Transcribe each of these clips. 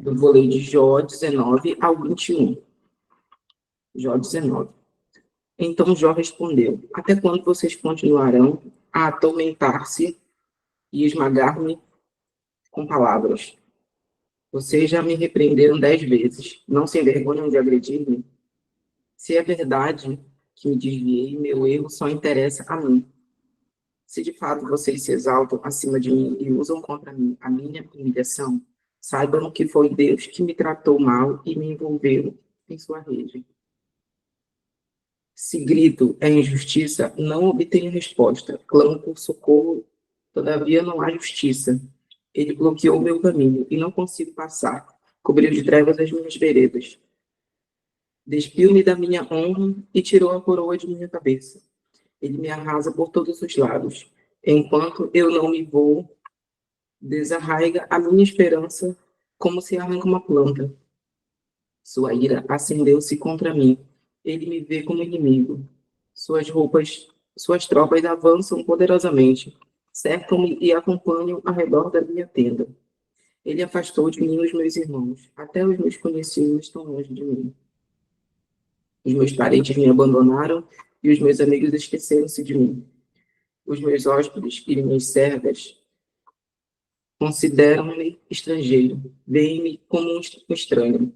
Eu vou ler de Jó 19 ao 21. Jó 19. Então Jó respondeu: Até quando vocês continuarão a atormentar-se e esmagar-me com palavras? Vocês já me repreenderam 10 vezes. Não se envergonham de agredir-me? Se é verdade que me desviei, meu erro só interessa a mim. Se de fato vocês se exaltam acima de mim e usam contra mim a minha humilhação, saibam que foi Deus que me tratou mal e me envolveu em sua rede. Se grito é injustiça, não obtenho resposta. Clamo por socorro, todavia não há justiça. Ele bloqueou meu caminho e não consigo passar. Cobriu de trevas as minhas veredas. Despiu-me da minha honra e tirou a coroa de minha cabeça. Ele me arrasa por todos os lados. Enquanto eu não me vou, desarraiga a minha esperança como se arranca uma planta. Sua ira acendeu-se contra mim. Ele me vê como inimigo. Suas tropas avançam poderosamente, cercam-me e acompanham ao redor da minha tenda. Ele afastou de mim os meus irmãos. Até os meus conhecidos estão longe de mim. Os meus parentes me abandonaram e os meus amigos esqueceram-se de mim. Os meus hóspedes e minhas servas consideram-me estrangeiro, veem-me como um estranho.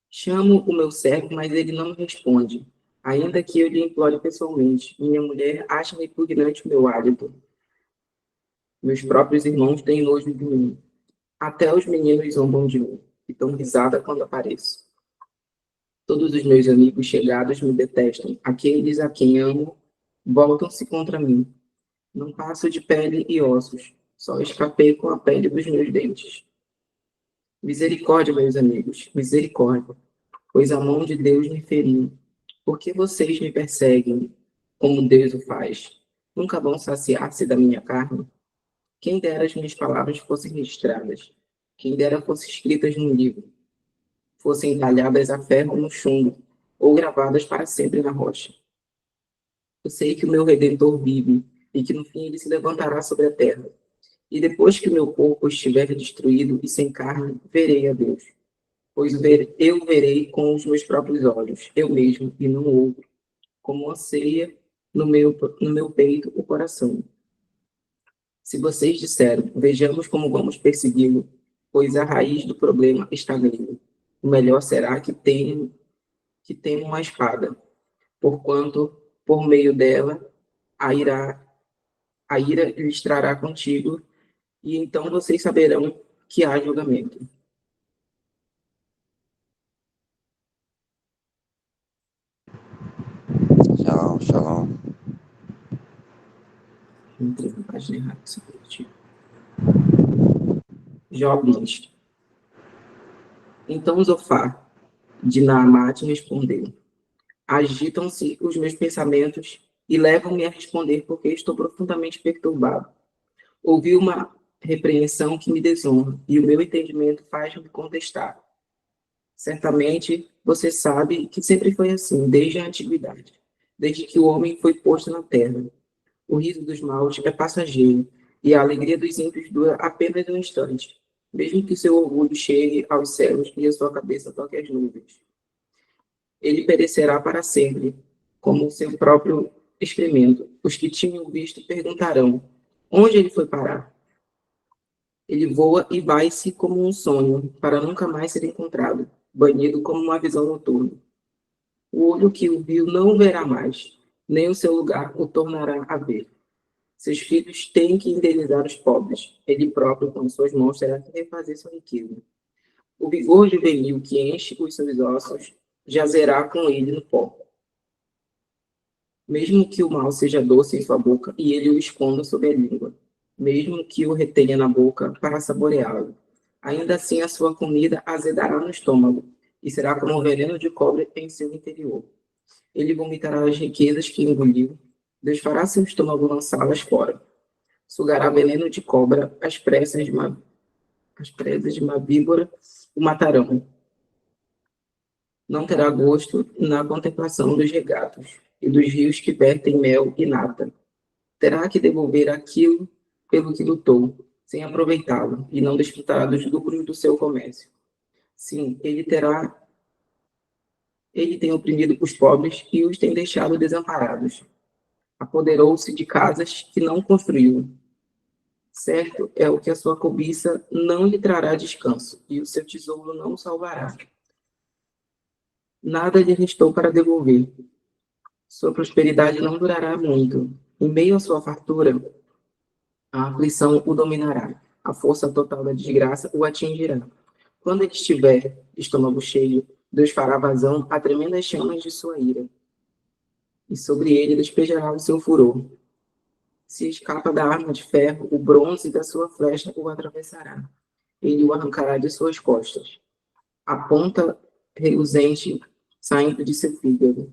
Chamo o meu servo, mas ele não me responde. Ainda que eu lhe implore pessoalmente, minha mulher acha repugnante o meu hálito. Meus próprios irmãos têm nojo de mim. Até os meninos zombam de mim e dão risada quando apareço. Todos os meus amigos chegados me detestam. Aqueles a quem amo voltam-se contra mim. Não passo de pele e ossos, só escapei com a pele dos meus dentes. Misericórdia, meus amigos, misericórdia, pois a mão de Deus me feriu. Por que vocês me perseguem, como Deus o faz? Nunca vão saciar-se da minha carne? Quem dera as minhas palavras fossem registradas, quem dera fossem escritas num livro, fossem entalhadas a ferro no chumbo, ou gravadas para sempre na rocha. Eu sei que o meu Redentor vive, e que no fim ele se levantará sobre a terra. E depois que o meu corpo estiver destruído e sem carne, verei a Deus. Pois eu verei com os meus próprios olhos, eu mesmo, e não outro, como anseia no meu peito o coração. Se vocês disseram, vejamos como vamos persegui-lo, pois a raiz do problema está nele. O melhor será que tenha uma espada, porquanto, por meio dela, a ira lhes trará contigo, e então vocês saberão que há julgamento. Shalom, shalom. Entrei na página errada, só um minutinho. Jó 20. Então Zofar, de Naamate, respondeu: Agitam-se os meus pensamentos e levam-me a responder porque estou profundamente perturbado. Ouvi uma repreensão que me desonra e o meu entendimento faz-me contestar. Certamente você sabe que sempre foi assim, desde a antiguidade, desde que o homem foi posto na terra. O riso dos maus é passageiro e a alegria dos ímpios dura apenas um instante, mesmo que seu orgulho chegue aos céus e a sua cabeça toque as nuvens. Ele perecerá para sempre, como o seu próprio excremento. Os que tinham visto perguntarão: onde ele foi parar? Ele voa e vai-se como um sonho, para nunca mais ser encontrado, banido como uma visão noturna. O olho que o viu não o verá mais, nem o seu lugar o tornará a ver. Seus filhos têm que indenizar os pobres. Ele próprio, com suas mãos, terá que refazer sua riqueza. O vigor juvenil que enche os seus ossos jazerá com ele no pó. Mesmo que o mal seja doce em sua boca e ele o esconda sob a língua, mesmo que o retenha na boca para saboreá-lo, ainda assim a sua comida azedará no estômago e será como um veneno de cobre em seu interior. Ele vomitará as riquezas que engoliu, desfará seu estômago lançá-las fora. Sugará veneno de cobra, as presas de uma víbora o matarão. Não terá gosto na contemplação dos regatos e dos rios que vertem mel e nata. Terá que devolver aquilo pelo que lutou, sem aproveitá-lo, e não desfrutará dos lucros do seu comércio. Sim, ele tem oprimido os pobres e os tem deixado desamparados. Apoderou-se de casas que não construiu. Certo é o que a sua cobiça não lhe trará descanso, e o seu tesouro não o salvará. Nada lhe restou para devolver. Sua prosperidade não durará muito. Em meio à sua fartura, a aflição o dominará. A força total da desgraça o atingirá. Quando ele estiver de estômago cheio, Deus fará vazão a tremendas chamas de sua ira, e sobre ele despejará o seu furor. Se escapa da arma de ferro, o bronze da sua flecha o atravessará. Ele o arrancará de suas costas. A ponta reluzente saindo de seu fígado.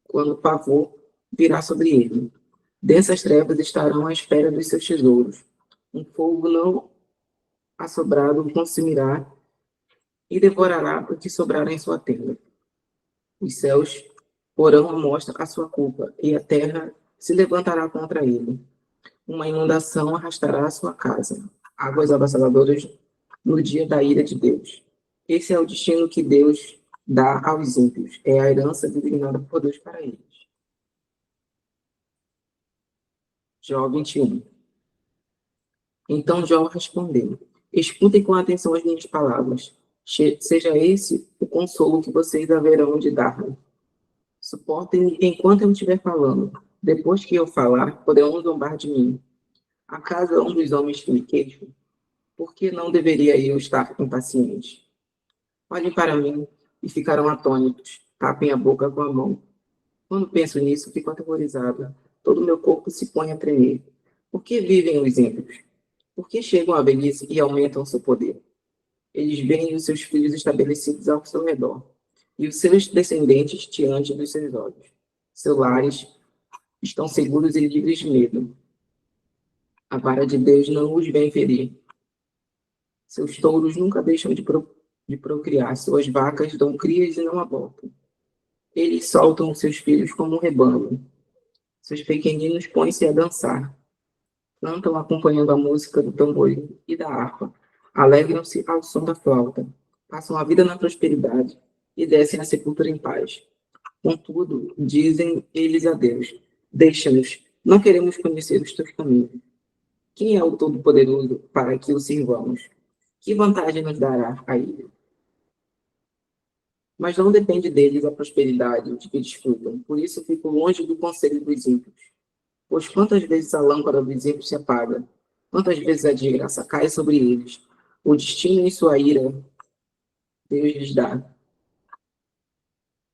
Quando o pavor virá sobre ele. Densas trevas estarão à espera dos seus tesouros. Um fogo não assobrado o consumirá e devorará o que sobrar em sua tenda. Os céus porão à mostra a sua culpa, e a terra se levantará contra ele. Uma inundação arrastará a sua casa. Águas avassalladoras no dia da ira de Deus. Esse é o destino que Deus dá aos ímpios. É a herança designada por Deus para eles. Jó 21. Então Jó respondeu: escutem com atenção as minhas palavras. Seja esse o consolo que vocês haverão de dar-me. Suportem enquanto eu estiver falando. Depois que eu falar, poderão zombar de mim. Acaso um dos homens que me queixam? Por que não deveria eu estar impaciente? Olhem para mim e ficarão atônitos. Tapem a boca com a mão. Quando penso nisso, fico aterrorizado. Todo o meu corpo se põe a tremer. Por que vivem os ímpios? Por que chegam à velhice e aumentam seu poder? Eles veem os seus filhos estabelecidos ao seu redor, e os seus descendentes diante dos seus olhos. Seus lares estão seguros e livres de medo. A vara de Deus não os vem ferir. Seus touros nunca deixam de procriar, suas vacas dão crias e não abortam. Eles soltam seus filhos como um rebanho. Seus pequeninos põem-se a dançar. Cantam acompanhando a música do tamborim e da harpa. Alegram-se ao som da flauta. Passam a vida na prosperidade e descem à sepultura em paz. Contudo, dizem eles a Deus: deixa-nos, não queremos conhecer os teus caminhos. Quem é o Todo-Poderoso para que o sirvamos? Que vantagem nos dará a ele? Mas não depende deles a prosperidade de que desfrutam. Por isso fico longe do conselho dos ímpios. Pois quantas vezes a lâmpada dos ímpios se apaga? Quantas vezes a desgraça cai sobre eles? O destino e sua ira Deus lhes dá.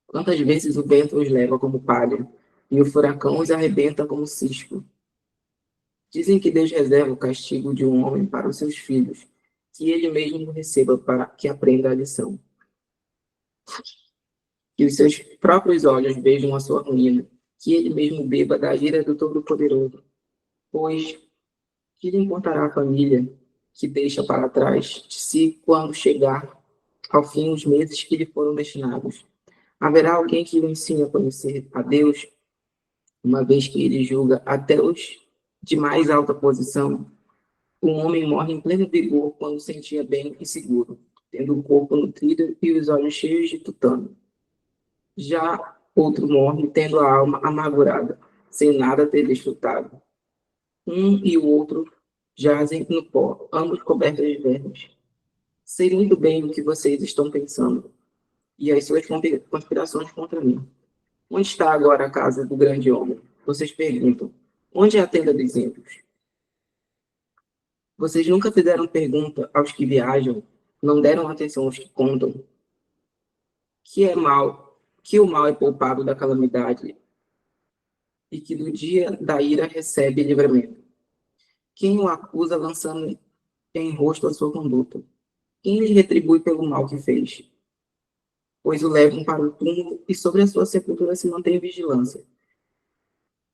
Quantas vezes o vento os leva como palha, e o furacão os arrebenta como cisco. Dizem que Deus reserva o castigo de um homem para os seus filhos, que ele mesmo receba para que aprenda a lição. Que os seus próprios olhos vejam a sua ruína, que ele mesmo beba da ira do Todo-Poderoso. Pois que lhe importará a família que deixa para trás de si quando chegar ao fim os meses que lhe foram destinados? Haverá alguém que o ensine a conhecer a Deus, uma vez que ele julga até os de mais alta posição? Um homem morre em pleno vigor quando se sentia bem e seguro, tendo o corpo nutrido e os olhos cheios de tutano. Já outro morre tendo a alma amargurada, sem nada ter desfrutado. Um e o outro jazem no pó, ambos cobertos de vermes. Sei muito bem o que vocês estão pensando e as suas conspirações contra mim. Onde está agora a casa do grande homem? Vocês perguntam. Onde é a tenda dos ímpios? Vocês nunca fizeram pergunta aos que viajam, não deram atenção aos que contam, que o mal é poupado da calamidade e que do dia da ira recebe livramento. Quem o acusa lançando em rosto a sua conduta? Quem lhe retribui pelo mal que fez? Pois o levam para o túmulo e sobre a sua sepultura se mantém vigilância.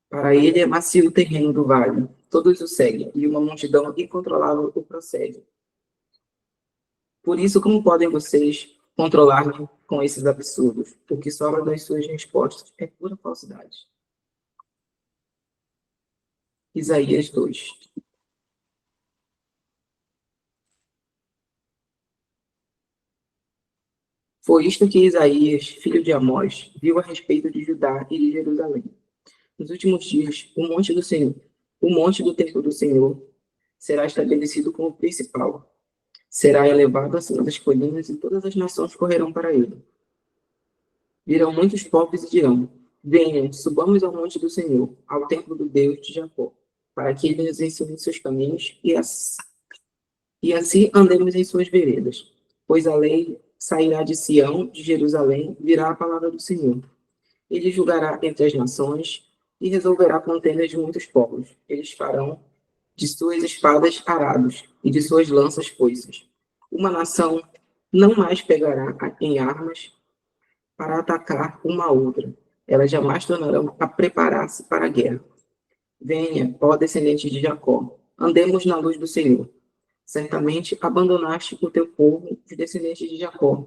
Para ele é macio o terreno do vale, todos o seguem, e uma multidão incontrolável o prossegue. Por isso, como podem vocês controlar-me com esses absurdos? O que sobra das suas respostas é pura falsidade. Isaías 2. Foi isto que Isaías, filho de Amós, viu a respeito de Judá e de Jerusalém. Nos últimos dias, o monte do templo do Senhor, será estabelecido como principal. Será elevado acima das colinas e todas as nações correrão para ele. Virão muitos povos e dirão: venham, subamos ao monte do Senhor, ao templo do Deus de Jacó, para que ele nos ensine seus caminhos e assim andemos em suas veredas. Pois a lei sairá de Sião, de Jerusalém, virá a palavra do Senhor. Ele julgará entre as nações e resolverá contendas de muitos povos. Eles farão de suas espadas arados e de suas lanças foices. Uma nação não mais pegará em armas para atacar uma a outra. Elas jamais tornarão a preparar-se para a guerra. Venha, ó descendente de Jacó, andemos na luz do Senhor. Certamente abandonaste o teu povo, os descendentes de Jacó,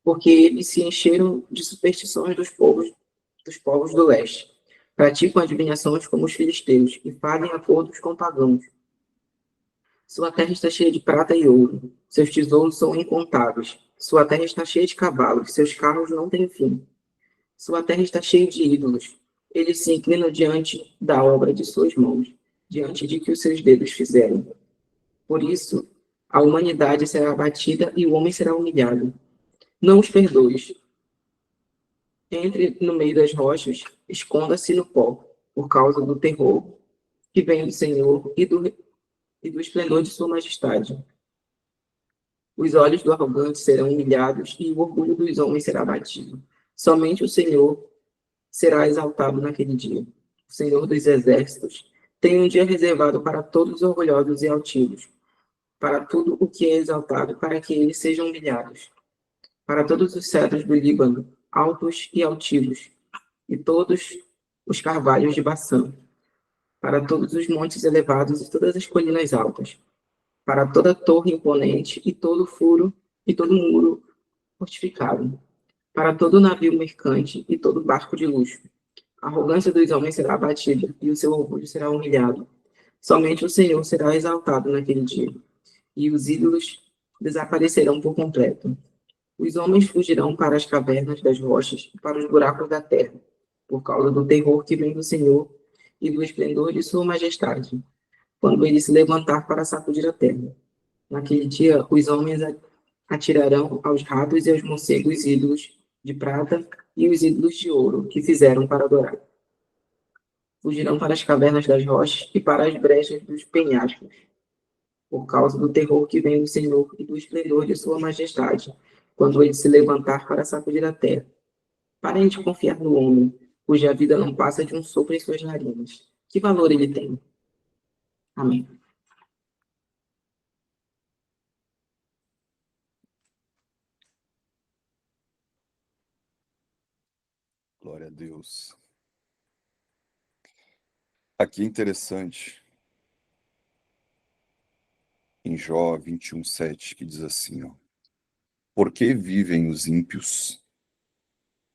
porque eles se encheram de superstições dos povos do leste. Praticam adivinhações como os filisteus e fazem acordos com pagãos. Sua terra está cheia de prata e ouro, seus tesouros são incontáveis. Sua terra está cheia de cavalos, seus carros não têm fim. Sua terra está cheia de ídolos. Eles se inclinam diante da obra de suas mãos, diante de que os seus dedos fizeram. Por isso, a humanidade será abatida e o homem será humilhado. Não os perdoes. Entre no meio das rochas, esconda-se no pó, por causa do terror que vem do Senhor e do esplendor de sua majestade. Os olhos do arrogante serão humilhados e o orgulho dos homens será abatido. Somente o Senhor será exaltado naquele dia. O Senhor dos exércitos tem um dia reservado para todos os orgulhosos e altivos, para tudo o que é exaltado, para que eles sejam humilhados, para todos os cedros do Líbano, altos e altivos, e todos os carvalhos de Baçã, para todos os montes elevados e todas as colinas altas, para toda torre imponente e todo furo e todo muro fortificado, para todo navio mercante e todo barco de luxo. A arrogância dos homens será abatida e o seu orgulho será humilhado. Somente o Senhor será exaltado naquele dia, e os ídolos desaparecerão por completo. Os homens fugirão para as cavernas das rochas e para os buracos da terra, por causa do terror que vem do Senhor e do esplendor de sua majestade, quando ele se levantar para sacudir a terra. Naquele dia, os homens atirarão aos ratos e aos morcegos ídolos de prata e os ídolos de ouro que fizeram para adorar. Fugirão para as cavernas das rochas e para as brechas dos penhascos, por causa do terror que vem do Senhor e do esplendor de sua majestade, quando ele se levantar para sacudir a terra. Parem de confiar no homem, cuja vida não passa de um sopro em suas narinas. Que valor ele tem? Amém. Glória a Deus. Aqui é interessante, em Jó 21:7, que diz assim, ó: por que vivem os ímpios?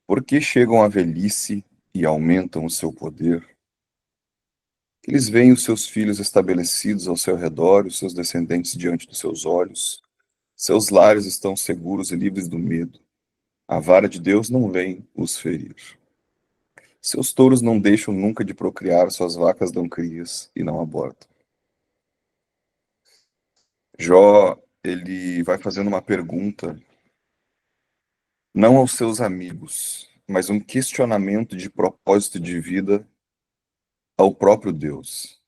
Por que chegam à velhice e aumentam o seu poder? Eles veem os seus filhos estabelecidos ao seu redor, os seus descendentes diante dos seus olhos. Seus lares estão seguros e livres do medo. A vara de Deus não vem os ferir. Seus touros não deixam nunca de procriar, suas vacas dão crias e não abortam. Jó, ele vai fazendo uma pergunta, não aos seus amigos, mas um questionamento de propósito de vida ao próprio Deus.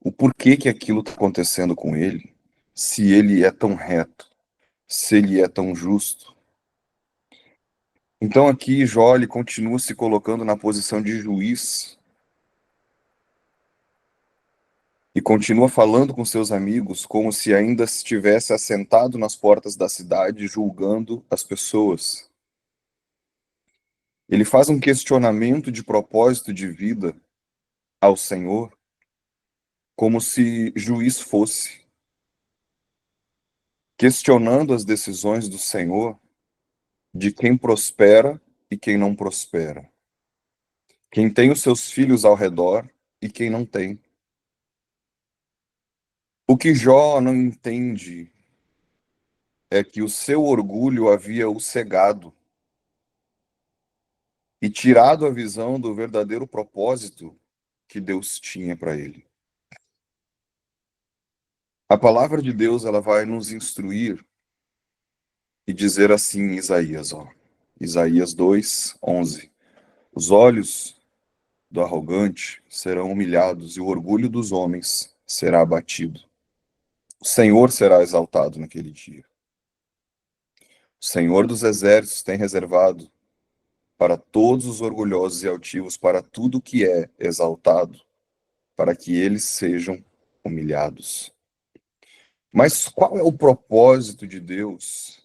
O porquê que aquilo está acontecendo com ele, se ele é tão reto, se ele é tão justo. Então aqui Jó, ele continua se colocando na posição de juiz e continua falando com seus amigos como se ainda estivesse assentado nas portas da cidade julgando as pessoas. Ele faz um questionamento de propósito de vida ao Senhor, como se juiz fosse, questionando as decisões do Senhor de quem prospera e quem não prospera, quem tem os seus filhos ao redor e quem não tem. O que Jó não entende é que o seu orgulho havia o cegado e tirado a visão do verdadeiro propósito que Deus tinha para ele. A palavra de Deus, ela vai nos instruir e dizer assim em Isaías, Isaías 2:11. Os olhos do arrogante serão humilhados e o orgulho dos homens será abatido. O Senhor será exaltado naquele dia. O Senhor dos exércitos tem reservado para todos os orgulhosos e altivos, para tudo que é exaltado, para que eles sejam humilhados. Mas qual é o propósito de Deus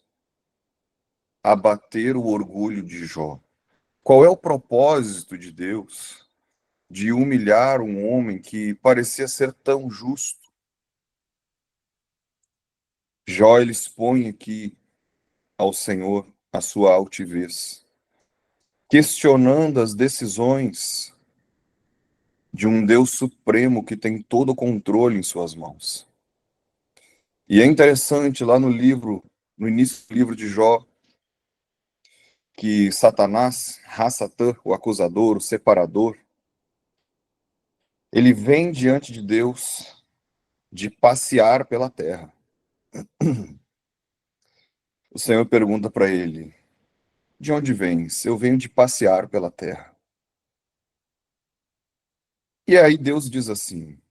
abater o orgulho de Jó? Qual é o propósito de Deus de humilhar um homem que parecia ser tão justo? Jó, ele expõe aqui ao Senhor a sua altivez, questionando as decisões de um Deus supremo que tem todo o controle em suas mãos. E é interessante lá no início do livro de Jó, que Satanás, Ra-Satã, o acusador, o separador, ele vem diante de Deus de passear pela terra. O Senhor pergunta para ele: de onde vens? Eu venho de passear pela terra. E aí Deus diz assim: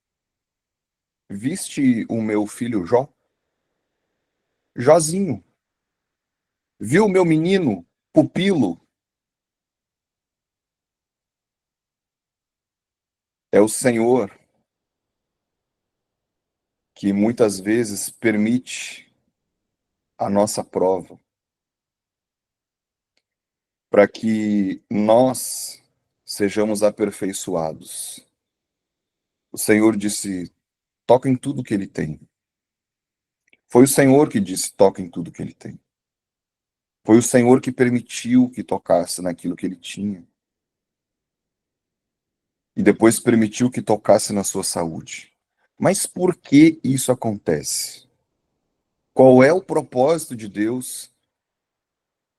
viste o meu filho Jó? Jozinho. Viu o meu menino, pupilo? É o Senhor que muitas vezes permite a nossa prova para que nós sejamos aperfeiçoados. O Senhor disse: toca em tudo que ele tem. Foi o Senhor que disse: toca em tudo que ele tem. Foi o Senhor que permitiu que tocasse naquilo que ele tinha. E depois permitiu que tocasse na sua saúde. Mas por que isso acontece? Qual é o propósito de Deus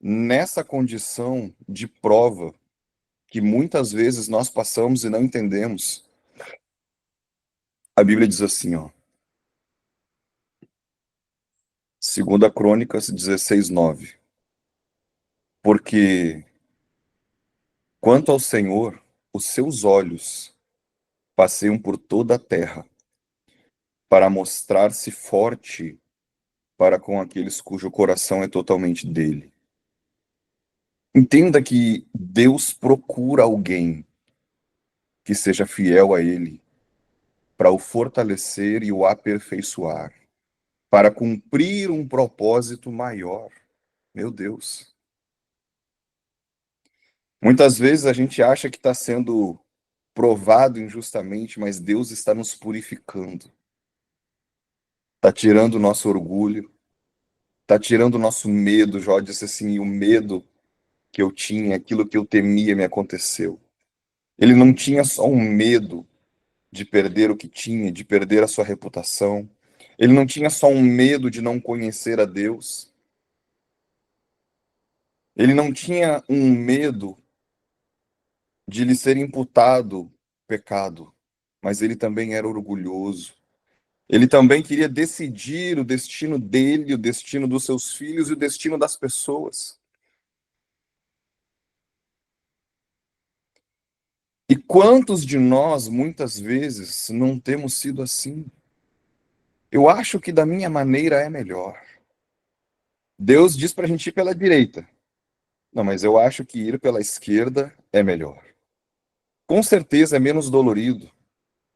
nessa condição de prova que muitas vezes nós passamos e não entendemos? A Bíblia diz assim, 2 Crônicas 16:9. Porque quanto ao Senhor, os seus olhos passeiam por toda a terra para mostrar-se forte para com aqueles cujo coração é totalmente dele. Entenda que Deus procura alguém que seja fiel a ele para o fortalecer e o aperfeiçoar, para cumprir um propósito maior. Meu Deus. Muitas vezes a gente acha que está sendo provado injustamente, mas Deus está nos purificando. Está tirando o nosso orgulho, está tirando o nosso medo. Jó disse assim: o medo que eu tinha, aquilo que eu temia me aconteceu. Ele não tinha só um medo de perder o que tinha, de perder a sua reputação. Ele não tinha só um medo de não conhecer a Deus. Ele não tinha um medo de lhe ser imputado pecado, mas ele também era orgulhoso. Ele também queria decidir o destino dele, o destino dos seus filhos e o destino das pessoas. E quantos de nós, muitas vezes, não temos sido assim? Eu acho que da minha maneira é melhor. Deus diz para a gente ir pela direita. Não, mas eu acho que ir pela esquerda é melhor. Com certeza é menos dolorido,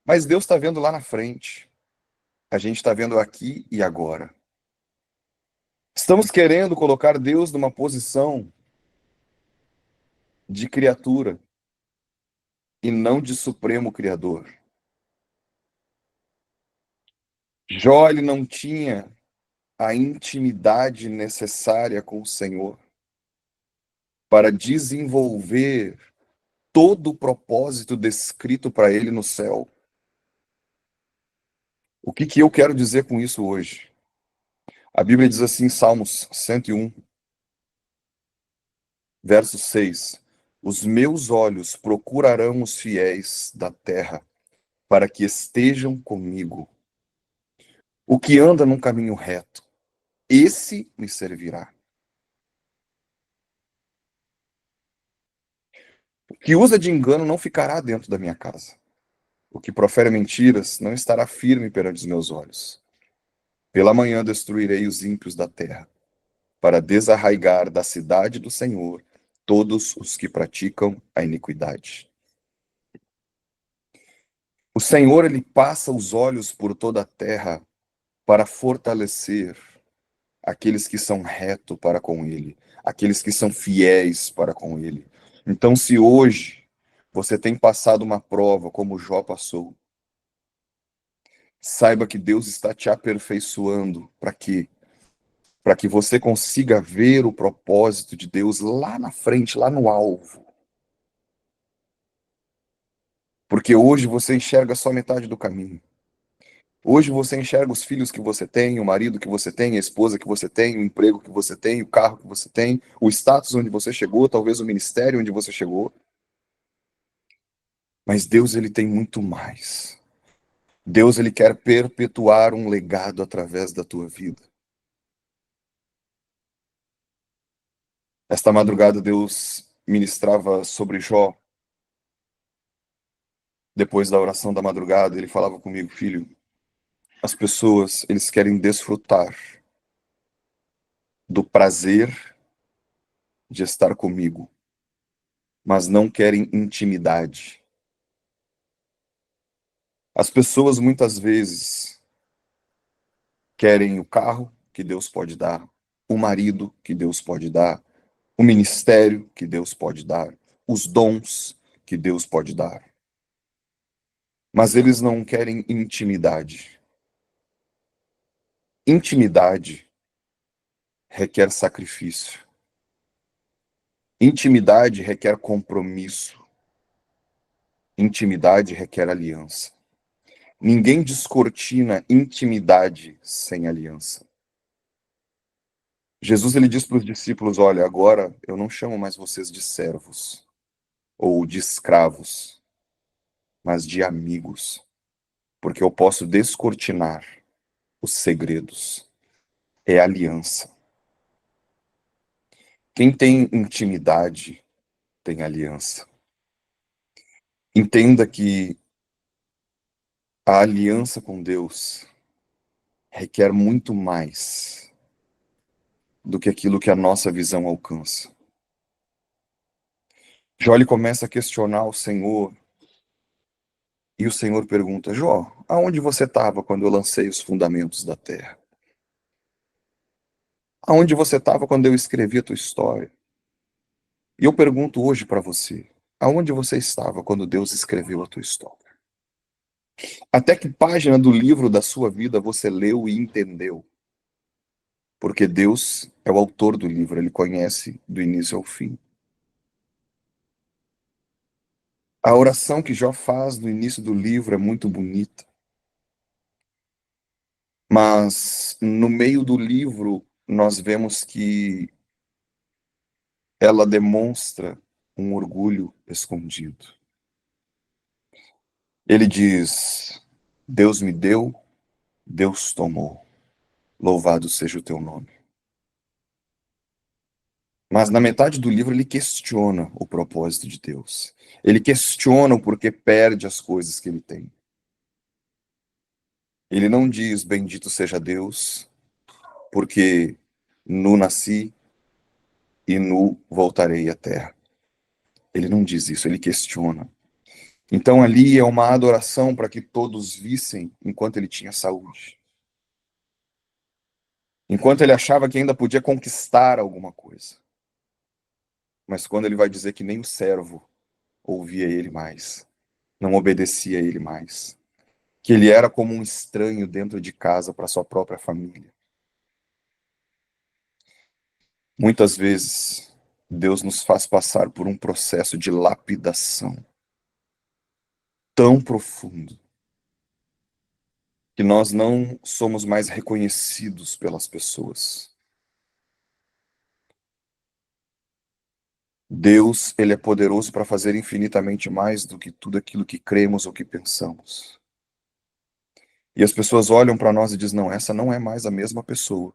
mas Deus está vendo lá na frente. A gente está vendo aqui e agora. Estamos querendo colocar Deus numa posição de criatura e não de supremo criador. Jó, ele não tinha a intimidade necessária com o Senhor para desenvolver todo o propósito descrito para ele no céu. O que eu quero dizer com isso hoje? A Bíblia diz assim, Salmos 101, verso 6: Os meus olhos procurarão os fiéis da terra, para que estejam comigo. O que anda num caminho reto, esse me servirá. O que usa de engano não ficará dentro da minha casa. O que profere mentiras não estará firme perante os meus olhos. Pela manhã destruirei os ímpios da terra, para desarraigar da cidade do Senhor todos os que praticam a iniquidade. O Senhor, ele passa os olhos por toda a terra para fortalecer aqueles que são retos para com ele, aqueles que são fiéis para com ele. Então, se hoje você tem passado uma prova como Jó passou, saiba que Deus está te aperfeiçoando para quê? Para que você consiga ver o propósito de Deus lá na frente, lá no alvo. Porque hoje você enxerga só metade do caminho. Hoje você enxerga os filhos que você tem, o marido que você tem, a esposa que você tem, o emprego que você tem, o carro que você tem, o status onde você chegou, talvez o ministério onde você chegou. Mas Deus, ele tem muito mais. Deus, ele quer perpetuar um legado através da tua vida. Esta madrugada Deus ministrava sobre Jó. Depois da oração da madrugada, ele falava comigo, filho, as pessoas, eles querem desfrutar do prazer de estar comigo, mas não querem intimidade. As pessoas muitas vezes querem o carro que Deus pode dar, o marido que Deus pode dar, o ministério que Deus pode dar, os dons que Deus pode dar. Mas eles não querem intimidade. Intimidade requer sacrifício. Intimidade requer compromisso. Intimidade requer aliança. Ninguém descortina intimidade sem aliança. Jesus, ele diz para os discípulos, olha, agora eu não chamo mais vocês de servos ou de escravos, mas de amigos, porque eu posso descortinar os segredos. É aliança. Quem tem intimidade tem aliança. Entenda que a aliança com Deus requer muito mais do que aquilo que a nossa visão alcança. Jó ele começa a questionar o Senhor, e o Senhor pergunta, Jó, aonde você estava quando eu lancei os fundamentos da terra? Aonde você estava quando eu escrevi a tua história? E eu pergunto hoje para você, aonde você estava quando Deus escreveu a tua história? Até que página do livro da sua vida você leu e entendeu? Porque Deus é o autor do livro, ele conhece do início ao fim. A oração que Jó faz no início do livro é muito bonita. Mas no meio do livro nós vemos que ela demonstra um orgulho escondido. Ele diz: Deus me deu, Deus tomou. Louvado seja o teu nome. Mas na metade do livro ele questiona o propósito de Deus. Ele questiona o porquê perde as coisas que ele tem. Ele não diz bendito seja Deus, porque nu nasci e nu voltarei à terra. Ele não diz isso, ele questiona. Então ali é uma adoração para que todos vissem enquanto ele tinha saúde. Enquanto ele achava que ainda podia conquistar alguma coisa. Mas quando ele vai dizer que nem o servo ouvia ele mais, não obedecia a ele mais, que ele era como um estranho dentro de casa para sua própria família. Muitas vezes, Deus nos faz passar por um processo de lapidação tão profundo que nós não somos mais reconhecidos pelas pessoas. Deus, ele é poderoso para fazer infinitamente mais do que tudo aquilo que cremos ou que pensamos. E as pessoas olham para nós e dizem, não, essa não é mais a mesma pessoa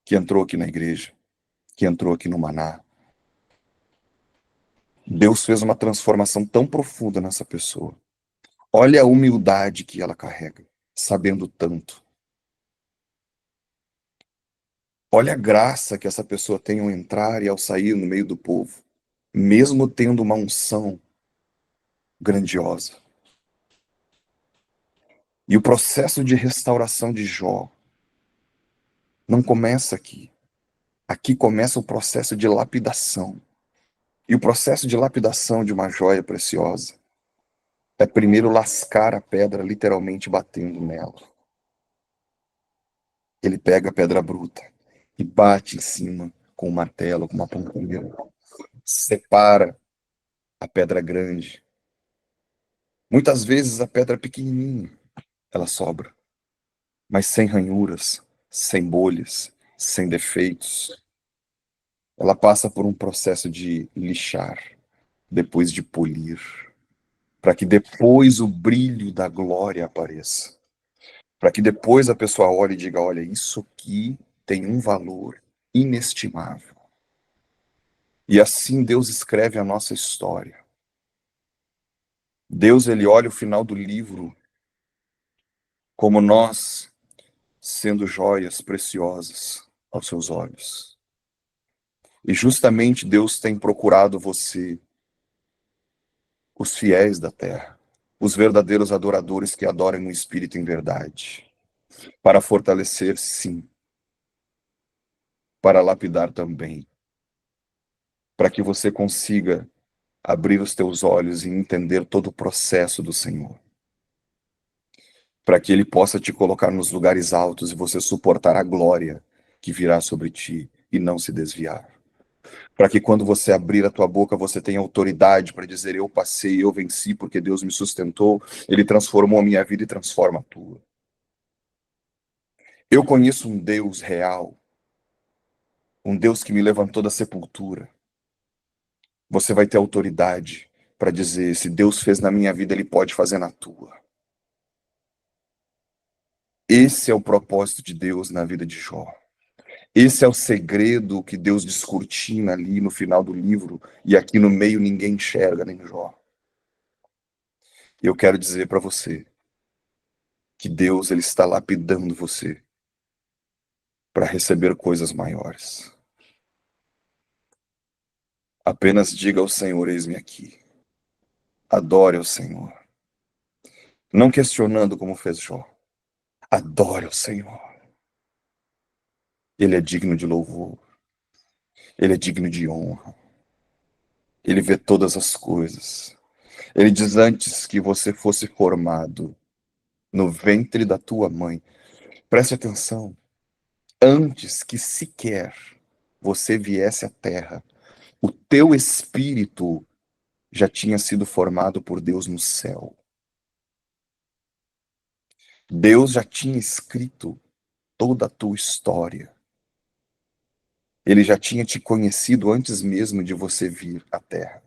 que entrou aqui na igreja, que entrou aqui no Maná. Deus fez uma transformação tão profunda nessa pessoa. Olha a humildade que ela carrega, sabendo tanto. Olha a graça que essa pessoa tem ao entrar e ao sair no meio do povo, mesmo tendo uma unção grandiosa. E o processo de restauração de Jó não começa aqui. Aqui começa o processo de lapidação. E o processo de lapidação de uma joia preciosa é primeiro lascar a pedra, literalmente batendo nela. Ele pega a pedra bruta e bate em cima com um martelo, com uma ponteira. Separa a pedra grande. Muitas vezes a pedra pequenininha, ela sobra, mas sem ranhuras, sem bolhas, sem defeitos. Ela passa por um processo de lixar, depois de polir, para que depois o brilho da glória apareça. Para que depois a pessoa olhe e diga, olha, isso aqui tem um valor inestimável. E assim Deus escreve a nossa história. Deus, ele olha o final do livro como nós sendo joias preciosas aos seus olhos. E justamente Deus tem procurado você, os fiéis da terra, os verdadeiros adoradores que adoram no Espírito em verdade, para fortalecer, sim, para lapidar também, para que você consiga abrir os teus olhos e entender todo o processo do Senhor, para que Ele possa te colocar nos lugares altos e você suportar a glória que virá sobre ti e não se desviar. Para que quando você abrir a tua boca, você tenha autoridade para dizer, eu passei, eu venci, porque Deus me sustentou, Ele transformou a minha vida e transforma a tua. Eu conheço um Deus real, um Deus que me levantou da sepultura. Você vai ter autoridade para dizer, se Deus fez na minha vida, Ele pode fazer na tua. Esse é o propósito de Deus na vida de Jó. Esse é o segredo que Deus descortina ali no final do livro, e aqui no meio ninguém enxerga, nem Jó. Eu quero dizer para você que Deus, ele está lapidando você para receber coisas maiores. Apenas diga ao Senhor, eis-me aqui. Adore ao Senhor. Não questionando como fez Jó. Adore ao Senhor. Ele é digno de louvor. Ele é digno de honra. Ele vê todas as coisas. Ele diz, antes que você fosse formado no ventre da tua mãe, preste atenção, antes que sequer você viesse à terra, o teu espírito já tinha sido formado por Deus no céu. Deus já tinha escrito toda a tua história. Ele já tinha te conhecido antes mesmo de você vir à terra,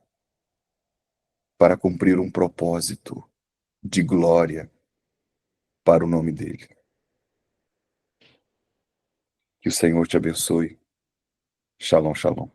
para cumprir um propósito de glória para o nome dele. Que o Senhor te abençoe. Shalom, shalom.